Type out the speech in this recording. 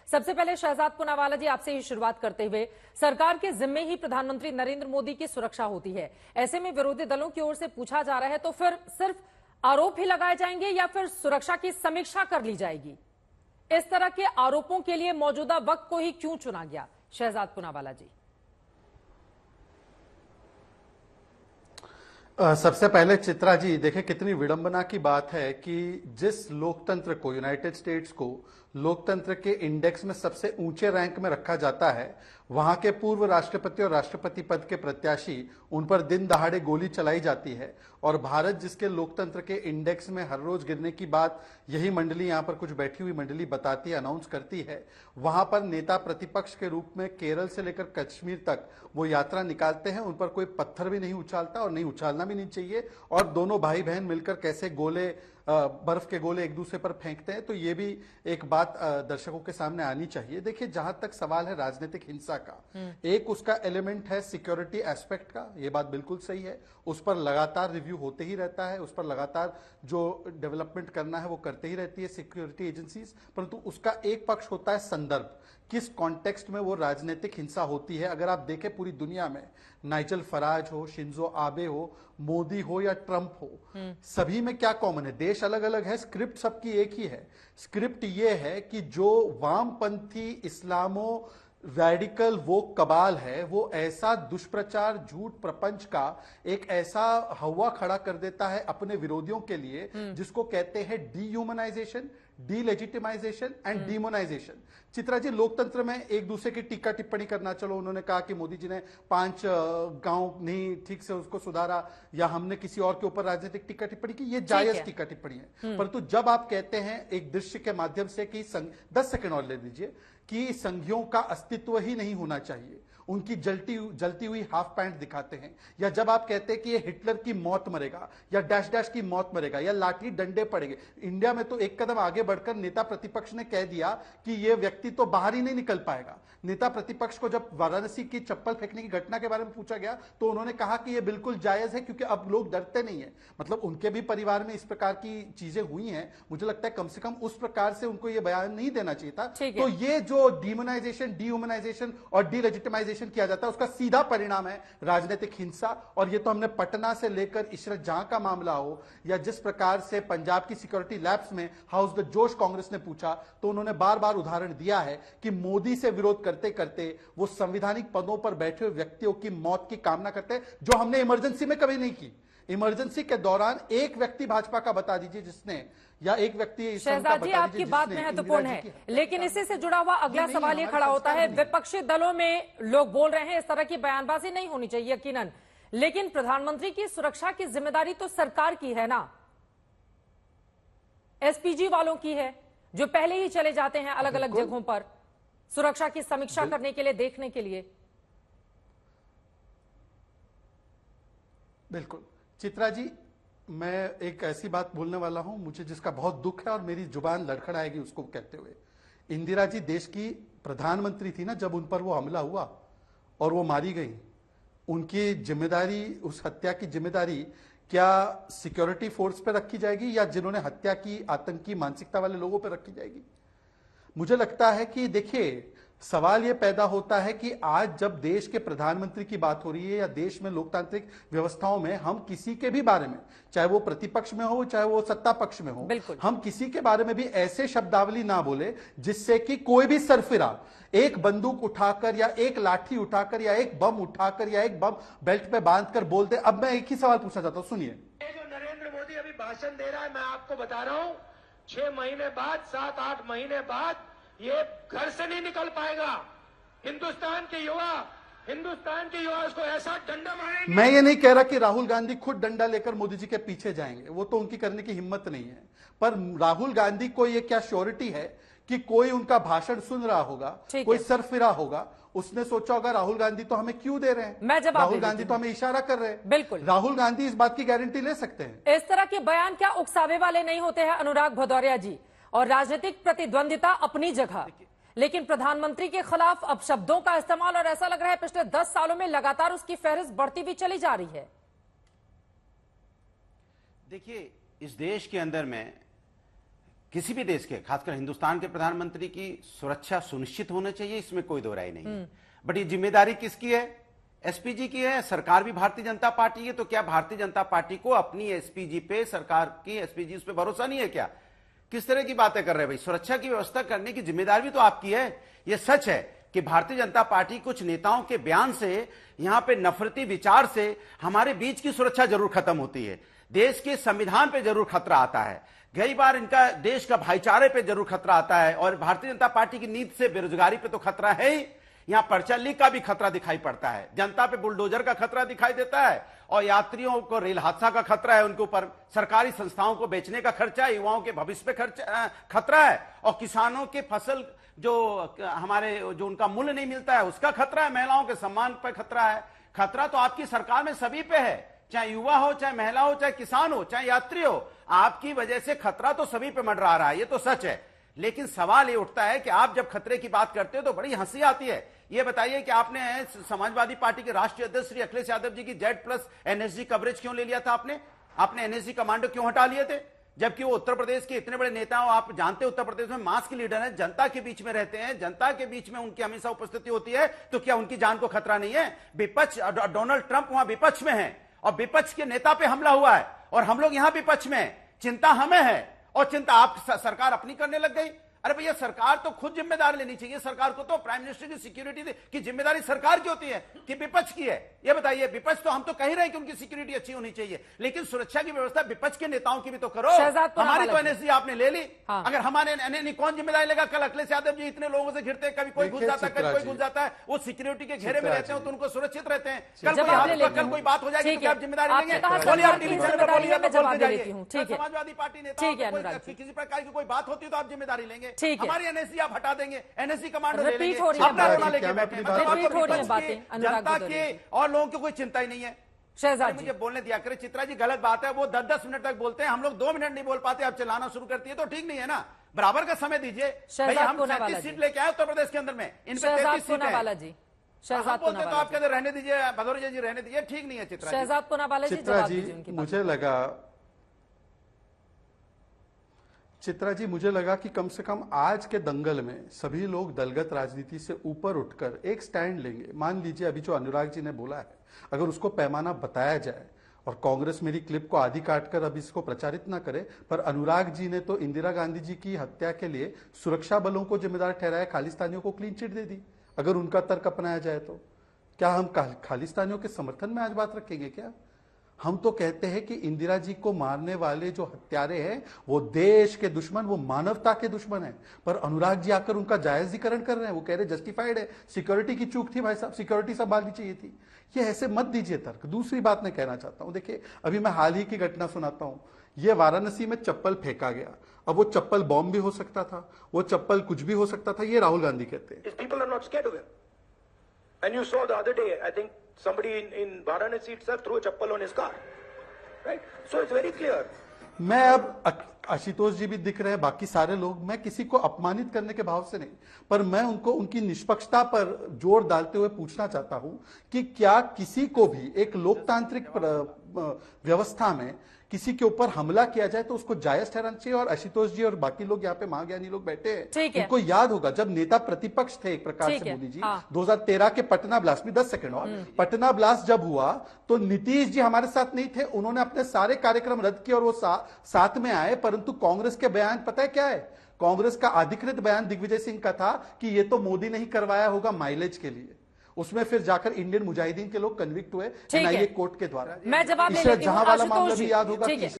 सबसे पहले शहजाद पूनावाला जी, आपसे ही शुरुआत करते हुए, सरकार के जिम्मे ही प्रधानमंत्री नरेंद्र मोदी की सुरक्षा होती है। ऐसे में विरोधी दलों की ओर से पूछा जा रहा है, तो फिर सिर्फ आरोप ही लगाए जाएंगे या फिर सुरक्षा की समीक्षा कर ली जाएगी? इस तरह के आरोपों के लिए मौजूदा वक्त को ही क्यों चुना गया? शहजाद पूनावाला जी। सबसे पहले चित्रा जी, देखें कितनी विडंबना की बात है कि जिस लोकतंत्र को, यूनाइटेड स्टेट्स को लोकतंत्र के इंडेक्स में सबसे ऊंचे रैंक में रखा जाता है, वहां के पूर्व राष्ट्रपति और राष्ट्रपति पद के प्रत्याशी, उन पर दिन दहाड़े गोली चलाई जाती है। और भारत जिसके लोकतंत्र के इंडेक्स में हर रोज गिरने की बात यही मंडली, यहां पर कुछ बैठी हुई मंडली बताती है, अनाउंस करती है, वहां पर नेता प्रतिपक्ष के रूप में केरल से लेकर कश्मीर तक वो यात्रा निकालते हैं। उन पर कोई पत्थर भी नहीं उछालता और नहीं उछालना भी नहीं चाहिए। और दोनों भाई बहन मिलकर कैसे गोले, बर्फ के गोले एक दूसरे पर फेंकते हैं, तो ये भी एक बात दर्शकों के सामने आनी चाहिए। देखिए, जहां तक सवाल है राजनीतिक हिंसा का, एक उसका एलिमेंट है सिक्योरिटी एस्पेक्ट का, ये बात बिल्कुल सही है। उस पर लगातार रिव्यू होते ही रहता है, उस पर लगातार जो डेवलपमेंट करना है वो करते ही रहती है सिक्योरिटी एजेंसीज। परंतु उसका एक पक्ष होता है संदर्भ, किस कॉन्टेक्स्ट में वो राजनीतिक हिंसा होती है। अगर आप देखें पूरी दुनिया में, नाइजल फराज हो, शिंजो आबे हो, मोदी हो या ट्रंप हो, सभी में क्या कॉमन है? देश अलग अलग है, स्क्रिप्ट सबकी एक ही है। स्क्रिप्ट ये है कि जो वामपंथी इस्लामो रेडिकल वो कबाल है, वो ऐसा दुष्प्रचार, झूठ प्रपंच का एक ऐसा हवा खड़ा कर देता है अपने विरोधियों के लिए, जिसको कहते हैं डीह्यूमनाइजेशन, डीलेजिटिमाइजेशन एंड डीमोनाइजेशन। चित्रा जी, लोकतंत्र में एक दूसरे की टीका टिप्पणी करना, चलो उन्होंने कहा कि मोदी जी ने 5 गांव नहीं ठीक से उसको सुधारा, या हमने किसी और के ऊपर राजनीतिक टीका टिप्पणी की, ये जायज टीका टिप्पणी है। परंतु जब आप कहते हैं एक दृश्य के माध्यम से कि 10 सेकंड और ले लीजिए, कि संघियों का अस्तित्व ही नहीं होना चाहिए, उनकी जलती हुई हाफ पैंट दिखाते हैं, या जब आप कहते हैं कि ये हिटलर की मौत मरेगा या डैश डैश की मौत मरेगा या लाठी डंडे पड़ेंगे। इंडिया में तो एक कदम आगे बढ़कर नेता प्रतिपक्ष ने कह दिया कि ये व्यक्ति तो बाहर ही नहीं निकल पाएगा। नेता प्रतिपक्ष को जब वाराणसी की चप्पल फेंकने की घटना के बारे में पूछा गया तो उन्होंने कहा कि यह बिल्कुल जायज है, क्योंकि अब लोग डरते नहीं है। मतलब उनके भी परिवार में इस प्रकार की चीजें हुई हैं, मुझे लगता है कम से कम उस प्रकार से उनको यह बयान नहीं देना चाहिए था। तो ये जो डीमोनाइजेशन, डीह्यूमनाइजेशन और डीलेजिटिमाइजेशन किया जाता है, उसका सीधा परिणाम है राजनीतिक हिंसा। और ये तो हमने पटना से लेकर इशरत जहां का मामला हो, या जिस प्रकार से पंजाब की सिक्योरिटी लैब्स में हाउस द जोश कांग्रेस ने पूछा, तो उन्होंने बार बार उदाहरण दिया है कि मोदी से विरोध करते करते वो संवैधानिक पदों पर बैठे हुए व्यक्तियों की मौत की कामना करते हैं, जो हमने इमरजेंसी में कभी नहीं की। इमरजेंसी के दौरान एक व्यक्ति भाजपा का बता दीजिए जिसने, या एक व्यक्ति। शहजाद जी, आपकी बात महत्वपूर्ण है, लेकिन इसी से जुड़ा हुआ अगला सवाल ये खड़ा होता है, विपक्षी दलों में लोग बोल रहे हैं इस तरह की बयानबाजी नहीं होनी चाहिए यकीनन, लेकिन प्रधानमंत्री की सुरक्षा की जिम्मेदारी तो सरकार की है ना, एसपीजी वालों की है, जो पहले ही चले जाते हैं अलग अलग जगहों पर सुरक्षा की समीक्षा करने के लिए, देखने के लिए। बिल्कुल चित्रा जी, मैं एक ऐसी बात बोलने वाला हूं मुझे जिसका बहुत दुख है और मेरी जुबान लड़खड़ाएगी उसको कहते हुए। इंदिरा जी देश की प्रधानमंत्री थी ना जब उन पर वो हमला हुआ और वो मारी गई। उनकी जिम्मेदारी, उस हत्या की जिम्मेदारी क्या सिक्योरिटी फोर्स पे रखी जाएगी या जिन्होंने हत्या की आतंकी मानसिकता वाले लोगों पे रखी जाएगी? मुझे लगता है कि देखिए, सवाल यह पैदा होता है कि आज जब देश के प्रधानमंत्री की बात हो रही है या देश में लोकतांत्रिक व्यवस्थाओं में हम किसी के भी बारे में, चाहे वो प्रतिपक्ष में हो चाहे वो सत्ता पक्ष में हो, हम किसी के बारे में भी ऐसे शब्दावली ना बोले जिससे कि कोई भी सरफिरा एक बंदूक उठाकर या एक लाठी उठाकर या एक बम उठाकर या एक बम बेल्ट पे बांधकर बोल दे। अब मैं एक ही सवाल पूछना चाहता हूं, सुनिए। जो नरेंद्र मोदी अभी भाषण दे रहा है, मैं आपको बता रहा हूं, 6 महीने बाद, 7-8 महीने बाद ये घर से नहीं निकल पाएगा। हिंदुस्तान के युवा उसको ऐसा डंडा मारेंगे। मैं ये नहीं कह रहा कि राहुल गांधी खुद डंडा लेकर मोदी जी के पीछे जाएंगे, वो तो उनकी करने की हिम्मत नहीं है। पर राहुल गांधी को ये क्या श्योरिटी है कि कोई उनका भाषण सुन रहा होगा, कोई सरफिरा होगा, उसने सोचा होगा राहुल गांधी तो हमें क्यों दे रहे हैं, राहुल गांधी तो हमें इशारा कर रहे हैं। बिल्कुल, राहुल गांधी इस बात की गारंटी ले सकते हैं। इस तरह के बयान क्या उकसावे वाले नहीं होते हैं अनुराग भदौरिया जी? और राजनीतिक प्रतिद्वंदिता अपनी जगह, लेकिन प्रधानमंत्री के खिलाफ अब शब्दों का इस्तेमाल, और ऐसा लग रहा है पिछले 10 सालों में लगातार उसकी फहरिस्त बढ़ती भी चली जा रही है। देखिए, इस देश के अंदर में किसी भी देश के, खासकर हिंदुस्तान के प्रधानमंत्री की सुरक्षा सुनिश्चित होना चाहिए, इसमें कोई दो राय नहीं है। बट ये जिम्मेदारी किसकी है? एसपीजी की है। सरकार भी भारतीय जनता पार्टी है, तो क्या भारतीय जनता पार्टी को अपनी एसपीजी पे, सरकार की एसपीजी उस पर भरोसा नहीं है क्या? किस तरह की बातें कर रहे हैं भाई? सुरक्षा की व्यवस्था करने की जिम्मेदारी भी तो आपकी है। यह सच है कि भारतीय जनता पार्टी कुछ नेताओं के बयान से, यहां पे नफरती विचार से हमारे बीच की सुरक्षा जरूर खत्म होती है, देश के संविधान पे जरूर खतरा आता है, कई बार इनका देश का भाईचारे पे जरूर खतरा आता है, और भारतीय जनता पार्टी की नीति से बेरोजगारी पे तो खतरा है ही, यहां पर्चा लीक का भी खतरा दिखाई पड़ता है, जनता पे बुलडोजर का खतरा दिखाई देता है, और यात्रियों को रेल हादसा का खतरा है, उनके ऊपर सरकारी संस्थाओं को बेचने का खर्चा है, युवाओं के भविष्य पे खतरा है, और किसानों के फसल जो हमारे जो उनका मूल्य नहीं मिलता है उसका खतरा है, महिलाओं के सम्मान पर खतरा है। खतरा तो आपकी सरकार में सभी पे है, चाहे युवा हो, चाहे महिला हो, चाहे किसान हो, चाहे यात्री हो, आपकी वजह से खतरा तो सभी पे मंडरा रहा है, ये तो सच है। लेकिन सवाल ये उठता है कि आप जब खतरे की बात करते हो तो बड़ी हंसी आती है। ये बताइए कि आपने समाजवादी पार्टी के राष्ट्रीय अध्यक्ष श्री अखिलेश यादव जी की Z+ NSG कवरेज क्यों ले लिया था? आपने NSG कमांडो क्यों हटा लिए थे? जबकि वो उत्तर प्रदेश के इतने बड़े नेता हो, आप जानते हैं उत्तर प्रदेश में मास के लीडर हैं, जनता के बीच में रहते हैं, जनता के बीच में उनकी हमेशा उपस्थिति होती है, तो क्या उनकी जान को खतरा नहीं है? विपक्ष, डोनाल्ड ट्रंप वहां विपक्ष में है और विपक्ष के नेता पे हमला हुआ है, और हम लोग यहां विपक्ष में हैं। चिंता हमें है और चिंता आप सरकार अपनी करने लग गई। अरे भैया, सरकार तो खुद जिम्मेदार लेनी चाहिए। सरकार को तो प्राइम मिनिस्टर की सिक्योरिटी की जिम्मेदारी सरकार की होती है कि विपक्ष की है? ये बताइए, विपक्ष तो हम तो कह ही रहे हैं कि उनकी सिक्योरिटी अच्छी होनी चाहिए, लेकिन सुरक्षा की व्यवस्था विपक्ष के नेताओं की भी तो करो। हमारी तो NSG आपने ले ली। हाँ। अगर हमारे NSG कौन जिम्मेदारी लेगा? कल अखिलेश यादव जी इतने लोगों से घिरते हैं, कभी कोई घुस जाता है, कभी कोई घुस जाता है, वो सिक्योरिटी के घेरे में रहते हैं तो उनको सुरक्षित रहते हैं। कल कोई बात हो जाएगी तो आप जिम्मेदारी लेंगे? समाजवादी पार्टी नेता किसी प्रकार की कोई बात होती है तो आप जिम्मेदारी लेंगे? हमारी NSG आप हटा देंगे, NSG कमांडो ले लेंगे, अपना लेके बैठे हैं। जनता के और लोगों की कोई चिंता ही नहीं है। शहजाद मुझे बोलने दिया करे। चित्रा जी, गलत बात है, वो 10-10 मिनट तक बोलते हैं, हम लोग 2 मिनट नहीं बोल पाते, आप चलाना शुरू करती है तो ठीक नहीं है ना। बराबर का समय दीजिए। हम 37 सीट लेके आए उत्तर प्रदेश के अंदर में, इन पे 33 सीट है। शहजाद बोलते तो आप कहते रहने दीजिए, भदौरिया जी रहने दीजिए, ठीक नहीं है। चित्रा जी, मुझे लगा कि कम से कम आज के दंगल में सभी लोग दलगत राजनीति से ऊपर उठकर एक स्टैंड लेंगे। मान लीजिए अभी जो अनुराग जी ने बोला है, अगर उसको पैमाना बताया जाए, और कांग्रेस मेरी क्लिप को आधी काटकर अब इसको प्रचारित ना करे, पर अनुराग जी ने तो इंदिरा गांधी जी की हत्या के लिए सुरक्षा बलों को जिम्मेदार ठहराया, खालिस्तानियों को क्लीन चिट दे दी। अगर उनका तर्क अपनाया जाए तो क्या हम खालिस्तानियों के समर्थन में आज बात रखेंगे क्या? हम तो कहते हैं कि इंदिरा जी को मारने वाले जो हत्यारे हैं वो देश के दुश्मन, वो मानवता के दुश्मन हैं, पर अनुराग जी आकर उनका जायजीकरण कर रहे हैं। वो कह रहे जस्टिफाइड है, सिक्योरिटी की चूक थी भाई साहब, सिक्योरिटी संभालनी चाहिए थी। ये ऐसे मत दीजिए तर्क। दूसरी बात मैं कहना चाहता हूं, देखिए अभी मैं हाल ही की घटना सुनाता हूं। ये वाराणसी में चप्पल फेंका गया, अब वो चप्पल बॉम्ब भी हो सकता था, वो चप्पल कुछ भी हो सकता था, ये राहुल गांधी कहते हैं। And you saw the other day, I think somebody in Varanasi itself threw a chappal on his car, right? So it's very clear. मैं अब आशुतोष जी भी दिख रहे हैं, बाकी सारे लोग, मैं किसी को अपमानित करने के भाव से नहीं, पर मैं उनको उनकी निष्पक्षता पर जोर डालते हुए पूछना चाहता हूं कि क्या किसी को भी एक लोकतांत्रिक व्यवस्था में किसी के ऊपर हमला किया जाए तो उसको जायज ठहराना चाहिए। और आशुतोष जी और बाकी लोग यहाँ पे महाज्ञानी लोग बैठे हैं, उनको याद होगा जब नेता प्रतिपक्ष थे एक प्रकार से मोदी जी, 2013 के पटना ब्लास्ट में, 10 सेकंड और पटना ब्लास्ट जब हुआ तो नीतीश जी हमारे साथ नहीं थे, उन्होंने अपने सारे कार्यक्रम रद्द किए और वो साथ में आए। परंतु कांग्रेस के बयान पता है क्या है? कांग्रेस का अधिकृत बयान दिग्विजय सिंह का था कि ये तो मोदी ने ही करवाया होगा माइलेज के लिए। उसमें फिर जाकर इंडियन मुजाहिदीन के लोग कन्विक्ट हुए NIA कोर्ट के द्वारा। मैं जवाब ले लेती हूं, जहां वाला मामला भी याद होगा।